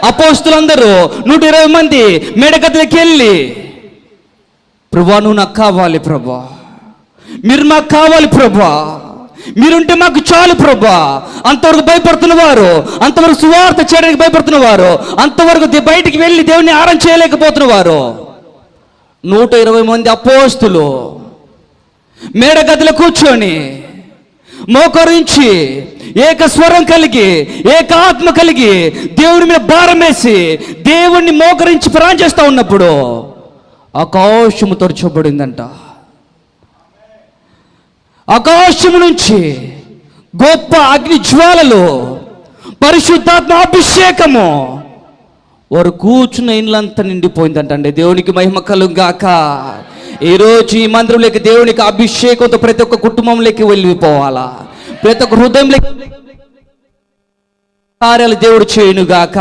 అపోస్తులందరూ 120 మంది మేడగదిలోకి వెళ్ళి, ప్రభువా నువ్వు నాకు కావాలి ప్రభువా, మీరు మాకు కావాలి ప్రభువా, మీరుంటే మాకు చాలు ప్రభువా. అంతవరకు భయపడుతున్నవారు, అంతవరకు సువార్త చేయడానికి భయపడుతున్నవారు, అంతవరకు బయటికి వెళ్ళి దేవుని ఆరాధన చేయలేకపోతున్నవారు 120 మంది అపోస్తులు మేడగదిలో కూర్చొని మోకరించి ఏకస్వరం కలిగి, ఏకాత్మ కలిగి, దేవుని మీద భారం వేసి, దేవుణ్ణి మోకరించి ప్రార్థన చేస్తూ ఉన్నప్పుడు ఆకాశము తెరచబడిందంట. ఆకాశము నుంచి గొప్ప అగ్ని జ్వాలలు, పరిశుద్ధాత్మ అభిషేకము వారు కూర్చున్న ఇండ్లంతా నిండిపోయిందంట అండి. దేవునికి మహిమ కలుగాక. ఈరోజు ఈ మందిరంలోకి దేవునికి అభిషేకంతో ప్రతి ఒక్క కుటుంబంలోకి వెళ్ళిపోవాలా, ప్రతి ఒక్క హృదయంలోకి కార్యాలు దేవుడు చేయునుగాక.